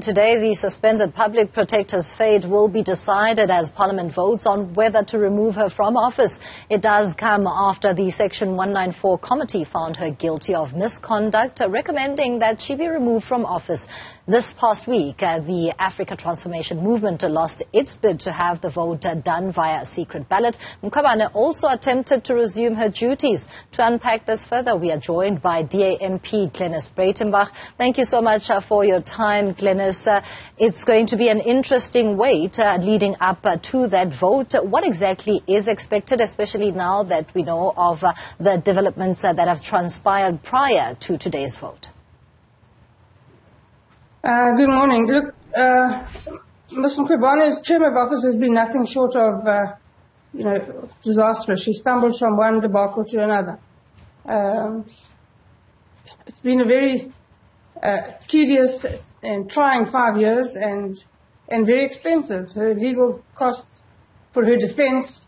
Today, the suspended public protector's fate will be decided as Parliament votes on whether to remove her from office. It does come after the Section 194 committee found her guilty of misconduct, recommending that she be removed from office. This past week, the Africa Transformation Movement lost its bid to have the vote done via a secret ballot. Mkhwebane also attempted to resume her duties. To unpack this further, we are joined by MP Glynnis Breytenbach. Thank you so much for your time, Glynnis. It's going to be an interesting wait leading up to that vote. What exactly is expected, especially now that we know of the developments that have transpired prior to today's vote? Good morning. Look, Ms. Mkhwebane's term of office has been nothing short of, disastrous. She stumbled from one debacle to another. It's been a very tedious and trying 5 years and very expensive. Her legal costs for her defense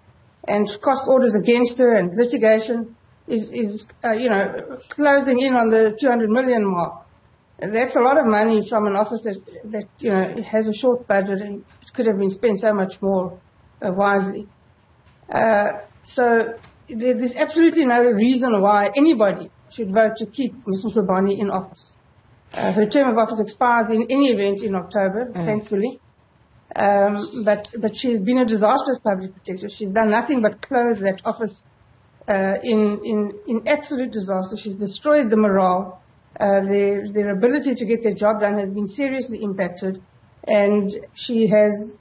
and cost orders against her and litigation is closing in on the 200 million mark. That's a lot of money from an office that has a short budget and it could have been spent so much more wisely. So there's absolutely no reason why anybody should vote to keep Ms. Mkhwebane in office. Her term of office expires in any event in October, thankfully. But she's been a disastrous public protector. She's done nothing but close that office in absolute disaster. She's destroyed the morale. Their ability to get their job done has been seriously impacted, and she has,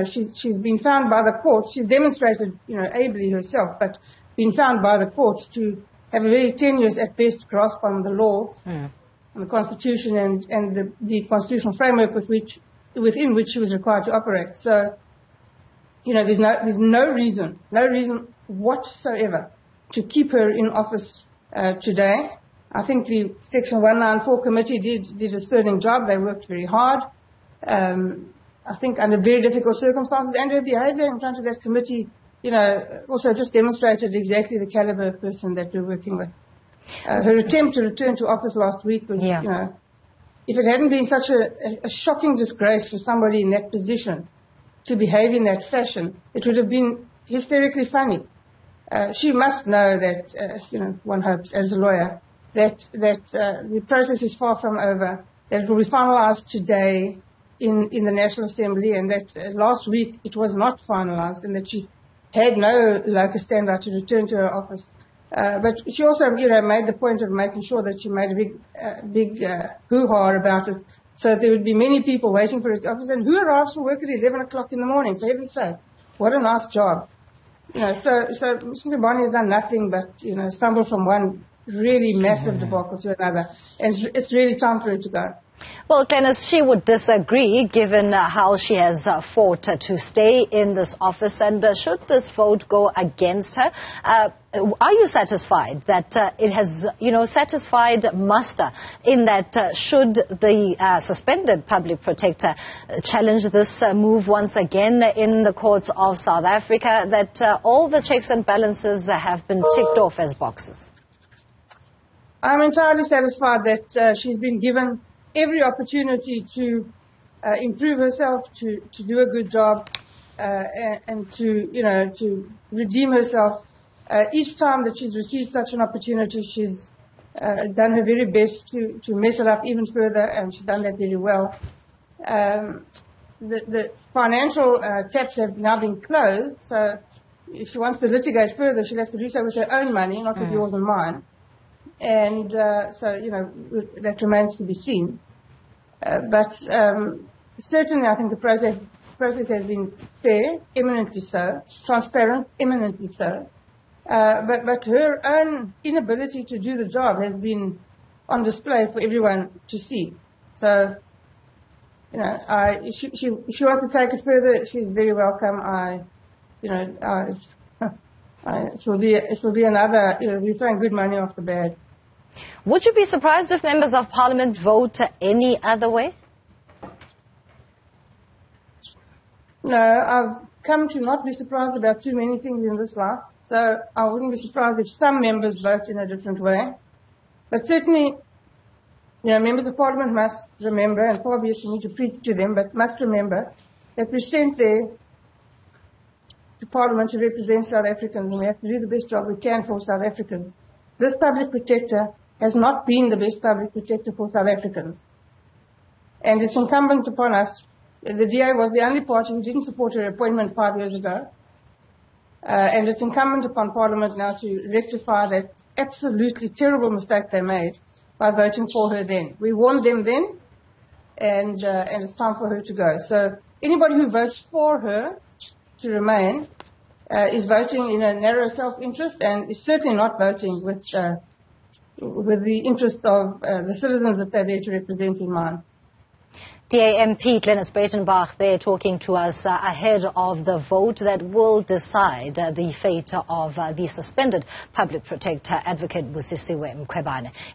she's been found by the courts. She's demonstrated, ably herself, but been found by the courts to have a very tenuous, at best, grasp on the law, on the Constitution, and the constitutional framework within which she was required to operate. So, there's no reason whatsoever to keep her in office today. I think the Section 194 committee did a sterling job. They worked very hard. I think under very difficult circumstances, and her behavior in front of that committee, also just demonstrated exactly the caliber of person that we're working with. Her attempt to return to office last week was, if it hadn't been such a shocking disgrace for somebody in that position to behave in that fashion, it would have been hysterically funny. She must know that, one hopes as a lawyer, that the process is far from over, that it will be finalized today in the National Assembly, and that last week it was not finalized, and that she had no locus standi to return to her office. But she also, made the point of making sure that she made a big hoo-ha about it, so that there would be many people waiting for her office. And who arrives for work at 11 o'clock in the morning, for heaven's sake? What a nice job. So Ms. Mkhwebane has done nothing but, stumble from one really massive debacle to another. And it's really time for her to go. Well, Glynnis, she would disagree given how she has fought to stay in this office, and should this vote go against her, are you satisfied that it has, satisfied muster in that should the suspended public protector challenge this move once again in the courts of South Africa, that all the checks and balances have been ticked off as boxes? I'm entirely satisfied that she's been given every opportunity to improve herself, to do a good job, and to redeem herself. Each time that she's received such an opportunity, she's done her very best to mess it up even further, and she's done that very well. The financial taps have now been closed, so if she wants to litigate further, she'll have to do so with her own money, not with yours and mine. And so, that remains to be seen. But certainly I think the process has been fair, eminently so, transparent, eminently so. But her own inability to do the job has been on display for everyone to see. So, if she wants to take it further, she's very welcome. It will be another, we're throwing good money off the bad. Would you be surprised if members of Parliament vote any other way? No, I've come to not be surprised about too many things in this life, so I wouldn't be surprised if some members vote in a different way. But certainly, members of Parliament must remember, and far be it for me to preach to them, but must remember that we sent there to Parliament to represent South Africans, and we have to do the best job we can for South Africans. This public protector has not been the best public protector for South Africans. And it's incumbent upon us. The DA was the only party who didn't support her appointment 5 years ago. And it's incumbent upon Parliament now to rectify that absolutely terrible mistake they made by voting for her then. We warned them then, and it's time for her to go. So anybody who votes for her to remain is voting in a narrow self-interest and is certainly not voting with the interest of the citizens that they're there to represent in mind. DA MP Glynnis Breytenbach there talking to us ahead of the vote that will decide the fate of the suspended Public Protector Advocate Busisiwe Mkhwebane.